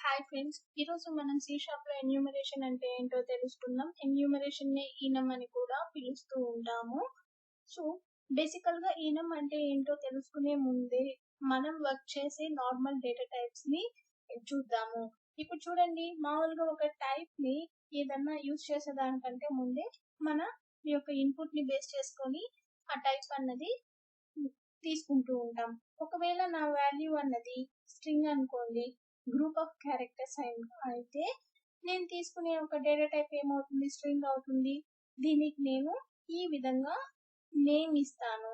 Hi friends, ఈరోజు మనం C sharp లో ఎన్యూమరేషన్ అంటే ఏంటో తెలుసుకుందాం. ఎన్యూమరేషన్ ని ఈనం అని కూడా పిలుస్తూ ఉంటాము. సో బేసికల్ గా ఈనం అంటే ఏంటో తెలుసుకునే ముందే మనం వర్క్ చేసే నార్మల్ డేటా టైప్స్ ని చూద్దాము. ఇప్పుడు చూడండి, మామూలుగా ఒక టైప్ ని ఏదన్నా యూజ్ చేసేదానికంటే ముందే మన యొక్క ఇన్పుట్ ని బేస్ చేసుకొని ఆ టైప్ అన్నది తీసుకుంటూ ఉంటాం. ఒకవేళ నా వాల్యూ అన్నది స్ట్రింగ్ అనుకోండి, గ్రూప్ ఆఫ్ క్యారెక్టర్స్ అయితే నేను తీసుకునే ఒక డేటా టైప్ ఏమవుతుంది, స్ట్రింగ్ అవుతుంది. దీనికి నేను ఈ విధంగా నేమ్ ఇస్తాను.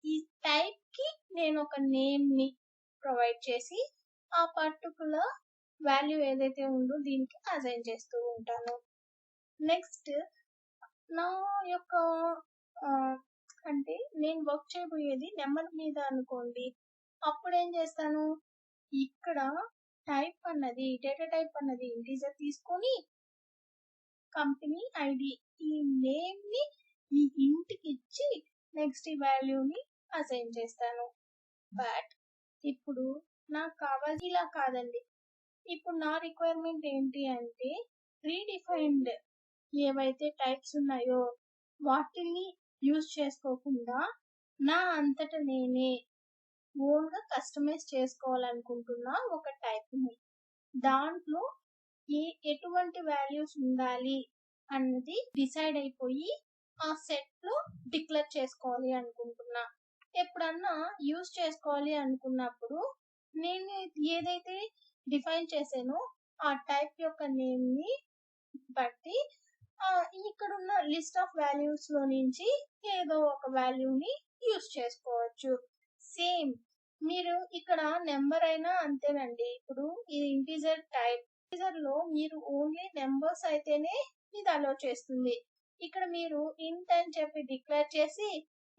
ఈ టైప్ కి నేను ఒక నేమ్ ని ప్రొవైడ్ చేసి ఆ పర్టికులర్ వాల్యూ ఏదైతే ఉందో దీనికి అసైన్ చేస్తూ ఉంటాను. నెక్స్ట్ నా యొక్క అంటే నేను వర్క్ చేయబోయేది నెంబర్ మీద అనుకోండి. అప్పుడు ఏం చేస్తాను, ఇక్కడ టైప్ అన్నది డేటా టైప్ అన్నది ఇంటీజర్ తీసుకొని కంపెనీ ఐడి ఈ నేమ్ ని ఈ ఇంటికి ఇచ్చి నెక్స్ట్ ఈ వాల్యూని అసైన్ చేస్తాను. బట్ ఇప్పుడు నాకు కావాలి ఇలా కాదండి. ఇప్పుడు నా రిక్వైర్మెంట్ ఏంటి అంటే ప్రీడిఫైన్డ్ ఏవైతే టైప్స్ ఉన్నాయో వాటిని యూజ్ చేసుకోకుండా నా అంతటా నేనే ఓన్ గా కస్టమైజ్ చేసుకోవాలనుకుంటున్నా ఒక టైప్ ని. దాంట్లో ఎటువంటి వాల్యూస్ ఉండాలి అన్నది డిసైడ్ అయిపోయి ఆ సెట్ లో డిక్లేర్ చేసుకోవాలి అనుకుంటున్నా. ఎప్పుడన్నా యూజ్ చేసుకోవాలి అనుకున్నప్పుడు నేను ఏదైతే డిఫైన్ చేసానో ఆ టైప్ యొక్క నేమ్ ని బట్టి ఇక్కడ ఉన్న లిస్ట్ ఆఫ్ వాల్యూస్ లో నుంచి ఏదో ఒక వాల్యూని యూజ్ చేసుకోవచ్చు. సేమ్ మీరు ఇక్కడ నెంబర్ అయినా అంతేనండి. ఇప్పుడు ఇది ఇంటీజర్ టైప్, ఇంటీజర్ లో మీరు ఓన్లీ నెంబర్స్ అయితేనే ఇది అలో చేస్తుంది. ఇక్కడ మీరు ఇంట్ అని చెప్పి డిక్లేర్ చేసి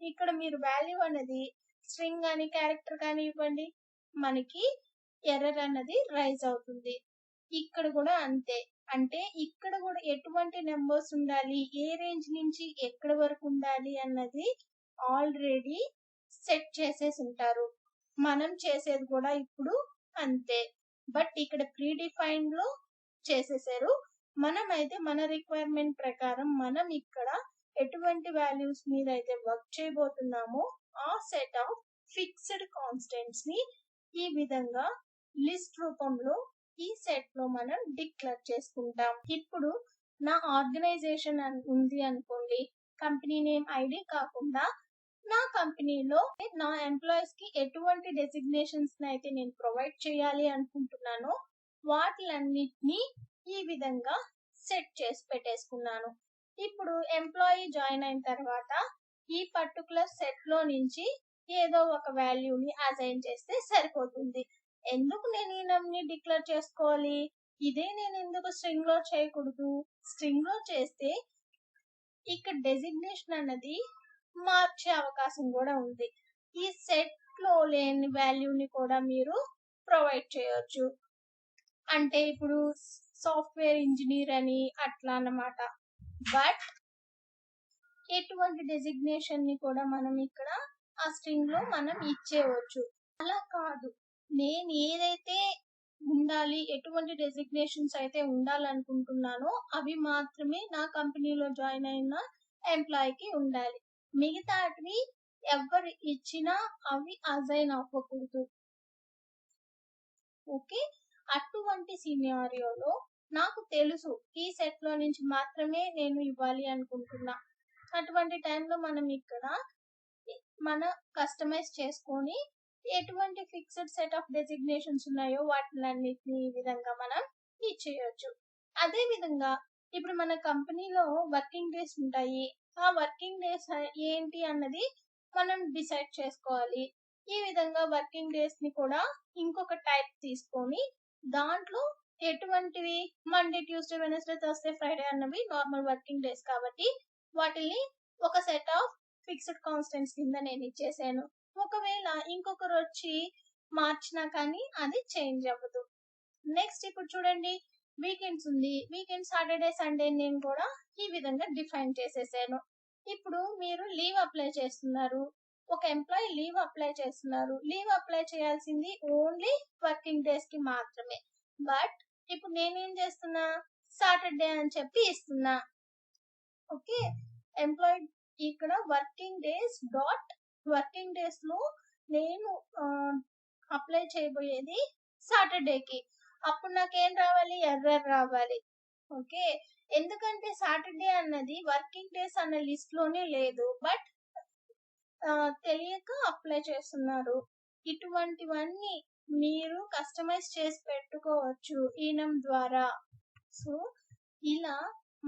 ఇక్కడ మీరు వాల్యూ అనేది స్ట్రింగ్ కానీ క్యారెక్టర్ కానీ ఇవ్వండి, మనకి ఎర్రర్ అన్నది రైజ్ అవుతుంది. ఇక్కడ కూడా అంతే. అంటే ఇక్కడ కూడా ఎటువంటి నెంబర్స్ ఉండాలి, ఏ రేంజ్ నుంచి ఎక్కడ వరకు ఉండాలి అన్నది ఆల్రెడీ సెట్ చేసేసి ఉంటారు. మనం చేసేది కూడా ఇప్పుడు అంతే. బట్ ఇక్కడ ప్రీడిఫైన్డ్ లో చేసేసారు. మనం అయితే మన రిక్వైర్మెంట్ ప్రకారం మనం ఇక్కడ ఎటువంటి వాల్యూస్ మీద అయితే వర్క్ చేయబోతున్నామో ఆ సెట్ ఆఫ్ ఫిక్స్డ్ కాన్స్టెంట్స్ ని ఈ విధంగా లిస్ట్ రూపంలో ఈ సెట్ లో మనం డిక్లేర్ చేసుకుంటాం. ఇప్పుడు నా ఆర్గనైజేషన్ ఉంది అనుకోండి, కంపెనీ నేమ్ ఐడి కాకుండా నా కంపెనీలో నా ఎంప్లాయీస్ కి ఎటువంటి డెసిగ్నేషన్స్ అయితే నేను ప్రొవైడ్ చేయాలి అనుకుంటున్నానో వాటిలన్నిటినీ ఈ విధంగా సెట్ చేసి పెట్టేసుకున్నాను. ఇప్పుడు ఎంప్లాయీ జాయిన్ అయిన తర్వాత ఈ పర్టికులర్ సెట్ లో నుంచి ఏదో ఒక వాల్యూని అసైన్ చేస్తే సరిపోతుంది. ఎందుకు నేను ఈనంని డిక్లేర్ చేసుకోవాలి? ఇదే నేను ఎందుకు స్ట్రింగ్ లో చేయకూడదు? స్ట్రింగ్ లో చేస్తే ఇక్కడ డెసిగ్నేషన్ అన్నది మార్చే అవకాశం కూడా ఉంది. ఈ సెట్ లో లేని వాల్యూని కూడా మీరు ప్రొవైడ్ చేయొచ్చు. అంటే ఇప్పుడు సాఫ్ట్వేర్ ఇంజనీర్ అని అట్లా అన్నమాట. బట్ ఎటువంటి డెసిగ్నేషన్ ని కూడా మనం ఇక్కడ ఆ స్ట్రింగ్ లో మనం ఇచ్చేయవచ్చు. అలా కాదు, నేను ఏదైతే ఉండాలి, ఎటువంటి డెసిగ్నేషన్స్ అయితే ఉండాలనుకుంటున్నానో అవి మాత్రమే నా కంపెనీలో జాయిన్ అయిన ఎంప్లాయీకి ఉండాలి. మిగతాటివి ఎవరు ఇచ్చినా అవి అసైన్ అవ్వకూడదు. ఓకే, అటువంటి సినారియోలో నాకు తెలుసు ఈ సెట్ లో నుంచి మాత్రమే నేను ఇవ్వాలి అనుకుంటున్నా. అటువంటి టైంలో మనం ఇక్కడ మన కస్టమైజ్ చేసుకొని ఎటువంటి ఫిక్స్డ్ సెట్ ఆఫ్ డెసిగ్నేషన్స్ ఉన్నాయో వాటిలన్నిటిని ఈ విధంగా మనం ఇచ్చేయచ్చు. అదే విధంగా ఇప్పుడు మన కంపెనీలో వర్కింగ్ డేస్ ఉంటాయి. ఆ వర్కింగ్ డేస్ ఏంటి అన్నది మనం డిసైడ్ చేసుకోవాలి. ఈ విధంగా వర్కింగ్ డేస్ ని కూడా ఇంకొక టైప్ తీసుకొని దాంట్లో ఎటువంటివి Monday, Tuesday, Wednesday, Thursday, Friday అన్నవి నార్మల్ వర్కింగ్ డేస్ కాబట్టి వాటిని ఒక సెట్ ఆఫ్ ఫిక్స్డ్ కాన్స్టెంట్స్ కింద నేను ఇచ్చేసాను. ఒకవేళ ఇంకొకరు వచ్చి మార్చినా కానీ అది చేంజ్ అవ్వదు. నెక్స్ట్ ఇప్పుడు చూడండి, వీకెండ్స్ ఉంది. వీకెండ్ సాటర్డే సండే నేను కూడా ఈ విధంగా డిఫైన్ చేసేసాను. ఇప్పుడు మీరు లీవ్ అప్లై చేస్తున్నారు, ఒక ఎంప్లాయీ లీవ్ అప్లై చేస్తున్నారు. లీవ్ అప్లై చేయాల్సింది ఓన్లీ వర్కింగ్ డేస్ కి మాత్రమే. బట్ ఇప్పుడు నేనేం చేస్తున్నా, సాటర్డే అని చెప్పి ఇస్తున్నా. ఓకే, ఎంప్లాయీ ఇక్కడ వర్కింగ్ డేస్ లో నేను అప్లై చేయబోయేది సాటర్డేకి. అప్పుడు నాకేం రావాలి, ఎర్రర్ రావాలి. ఓకే, ఎందుకంటే సాటర్డే అన్నది వర్కింగ్ డేస్ అన్న లిస్ట్ లోనే లేదు, బట్ తెలియక అప్లై చేస్తున్నారు. ఇటువంటివన్నీ మీరు కస్టమైజ్ చేసి పెట్టుకోవచ్చు ఈనం ద్వారా. సో ఇలా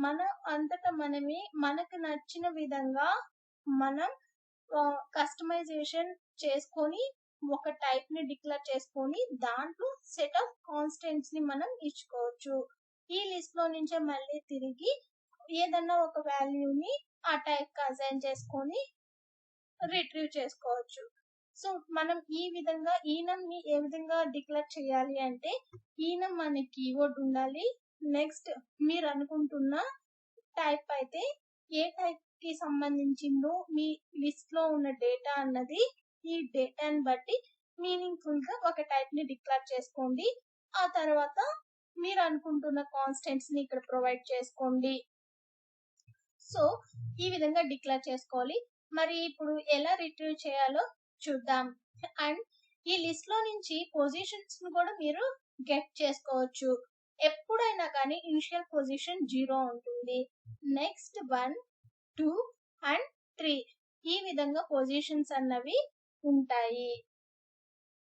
మన అంతటా మనమే మనకు నచ్చిన విధంగా మనం కస్టమైజేషన్ చేసుకొని ఒక టైప్ ని డిక్లేర్ చేసుకొని దాంట్లో సెట్ ఆఫ్ కాన్స్టెంట్స్ ని మనం ఇచ్చుకోవచ్చు. ఈ లిస్ట్ లో నుంచే మళ్ళీ తిరిగి ఏదన్నా ఒక వాల్యూని ఆ టైప్ కి అసైన్ చేసుకొని రిట్రీవ్ చేసుకోవచ్చు. సో మనం ఈ విధంగా ఈనం ని ఏ విధంగా డిక్లేర్ చేయాలి అంటే, ఈనం అనే కీవర్డ్ ఉండాలి. నెక్స్ట్ మీరు అనుకుంటున్న టైప్ అయితే ఏ టైప్ కి సంబంధించిందో మీ లిస్ట్ లో ఉన్న డేటా అన్నది ఈ డేటాని బట్టి మీనింగ్ఫుల్ గా ఒక టైప్ ని డిక్లేర్ చేసుకోండి. ఆ తర్వాత మీరు అనుకుంటున్న కాన్స్టెంట్స్ ని ఇక్కడ ప్రొవైడ్ చేసుకోండి. సో ఈ విధంగా డిక్లేర్ చేసుకోవాలి. మరి ఇప్పుడు ఎలా రిట్రీవ్ చేయాలో చూద్దాం. అండ్ ఈ లిస్ట్ లో నుంచి పొజిషన్స్ ను కూడా మీరు గెట్ చేసుకోవచ్చు. ఎప్పుడైనా కానీ ఇనిషియల్ పొజిషన్ 0 ఉంటుంది. నెక్స్ట్ 1, 2 అండ్ 3 ఈ విధంగా పొజిషన్స్ అన్నవి ఉంటాయి.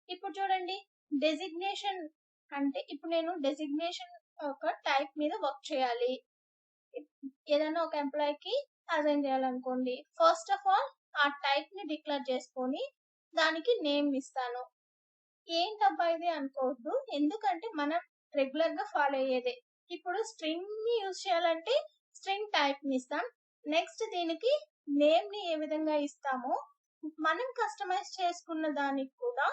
ఇప్పుడు చూడండి, డెసిగ్నేషన్ అంటే ఇప్పుడు నేను డెసిగ్నేషన్ ఒక టైప్ మీద వర్క్ చేయాలి. ఏదైనా ఒక ఎంప్లాయీకి అసైన్ చేయాలనుకోండి. ఫస్ట్ ఆఫ్ ఆల్ ఆ టైప్ ని డిక్లేర్ చేసుకొని దానికి నేమ్ ఇస్తాను. ఏంటబ్బా ఇది అనుకోవద్దు, ఎందుకంటే మనం రెగ్యులర్ గా ఫాలో అయ్యేదే. ఇప్పుడు స్ట్రింగ్ ని యూజ్ చేయాలంటే స్ట్రింగ్ టైప్ ని ఇస్తాం. నెక్స్ట్ దీనికి నేమ్ ని ఏ విధంగా ఇస్తామో మనం కస్టమైజ్ చేసుకున్న దానికి కూడా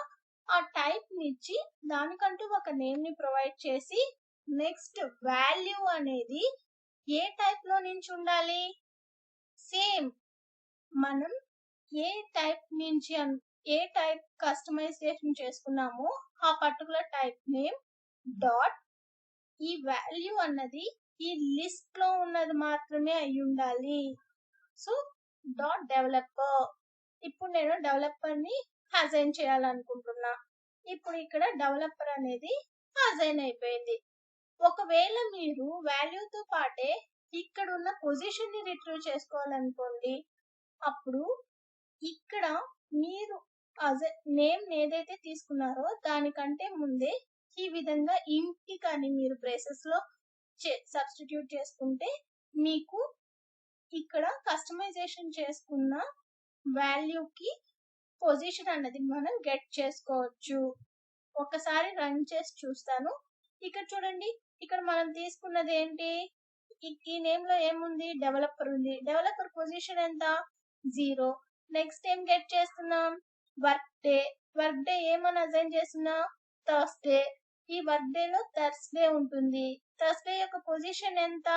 ఆ టైప్ ని ఇచ్చి దానికంటూ ఒక నేమ్ ని ప్రొవైడ్ చేసి, నెక్స్ట్ వాల్యూ అనేది ఏ టైప్ లో నుంచి ఉండాలి, సేమ్ మనం ఏ టైప్ నుంచి ఏ టైప్ కస్టమైజేషన్ చేసుకున్నామో ఆ పర్టికులర్ టైప్ నేమ్ డాట్ ఈ వాల్యూ అన్నది ఈ లిస్ట్ లో ఉన్నది మాత్రమే అయి ఉండాలి. So dot developer. ఇప్పుడు నేను డెవలపర్ ని అసైన్ చేయాలనుకుంటున్నా. ఇప్పుడు ఇక్కడ డెవలపర్ అనేది అసైన్ అయిపోయింది. ఒకవేళ మీరు వాల్యూతో పాటే ఇక్కడ ఉన్న పొజిషన్ ని రిట్రీవ్ చేసుకోవాలనుకోండి, అప్పుడు ఇక్కడ మీరు నేమ్ ఏదైతే తీసుకున్నారో దానికంటే ముందే ఈ విధంగా ఇంటి కానీ మీరు బ్రేసెస్ లో సబ్స్టిట్యూట్ చేసుకుంటే మీకు ఇక్కడ కస్టమైజేషన్ చేసుకున్న వాల్యూకి పొజిషన్ అన్నది మనం గెట్ చేసుకోవచ్చు. ఒకసారి రన్ చేసి చూస్తాను. ఇక్కడ చూడండి, ఇక్కడ మనం తీసుకున్నది ఏంటి, ఈ నేమ్ లో ఏముంది, డెవలపర్ ఉంది. డెవలపర్ పొజిషన్ ఎంత, 0. నెక్స్ట్ ఏం గెట్ చేస్తున్నాం, వర్క్ డే ఏమని అసైన్ చేస్తున్నాం, థర్స్డే. ఈ వర్క్ డే లో థర్స్డే ఉంటుంది. థర్స్డే యొక్క పొజిషన్ ఎంత,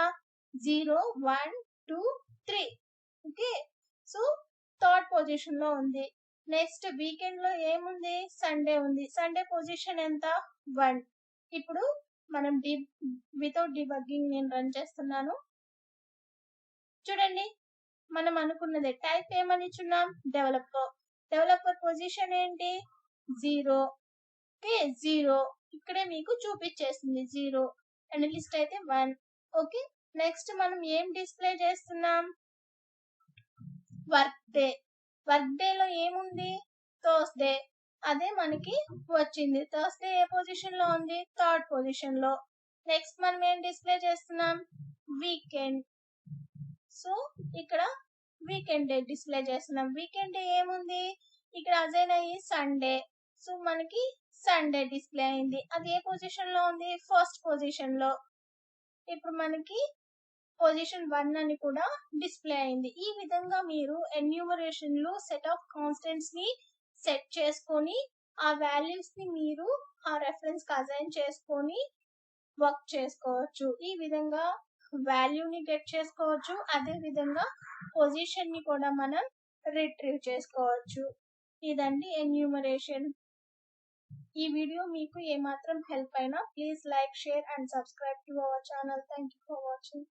0, 1, 2, 3. ఓకే, సో థర్డ్ పొజిషన్ లో ఉంది. నెక్స్ట్ వీకెండ్ లో ఏముంది, సండే ఉంది. సండే పొజిషన్ ఎంత, 1. ఇప్పుడు మనం వితౌట్ డిబగ్గింగ్ నేను రన్ చేస్తున్నాను. చూడండి, మనం అనుకున్నదే టైప్ ఏమని ఇచ్చున్నాం, డెవలపర్ పొజిషన్ ఏంటి, 0. ఓకే, 0 ఇక్కడే మీకు చూపించేస్తుంది 0. అనలిస్ట్ అయితే 1. ఓకే, నెక్స్ట్ మనం ఏం డిస్ప్లే చేస్తున్నాం, వర్క్ డే లో ఏముంది, థర్స్డే. అదే మనకి వచ్చింది. థర్స్డే ఏ పొజిషన్ లో ఉంది, థర్డ్ పొజిషన్ లో. నెక్స్ట్ మనం ఏం డిస్ప్లే చేస్తున్నాం, వీకెండ్. సో ఇక్కడ వీకెండ్ డే డిస్ప్లే చేస్తున్నాం. వీకెండ్ డే ఏముంది, ఇక్కడ అసైన్ అయ్యి సండే. సో మనకి సండే డిస్ప్లే అయింది. అది ఏ పొజిషన్ లో ఉంది, ఫస్ట్ పొజిషన్ లో. ఇప్పుడు మనకి పొజిషన్ 1 అని కూడా డిస్ప్లే అయింది. ఈ విధంగా మీరు ఎన్యూమరేషన్ లో సెట్ ఆఫ్ కాన్స్టెంట్స్ ని సెట్ చేసుకొని ఆ వాల్యూస్ ని మీరు ఆ రెఫరెన్స్ కి అసైన్ చేసుకొని వర్క్ చేసుకోవచ్చు. ఈ విధంగా వాల్యూని గెట్ చేసుకోవచ్చు. అదే విధంగా పొజిషన్ ని కూడా మనం రిట్రీవ్ చేసుకోవచ్చు. ఇదండి ఎన్యూమరేషన్. ఈ వీడియో మీకు ఏమాత్రం హెల్ప్ అయినా please like, share and subscribe to our channel. Thank you for watching.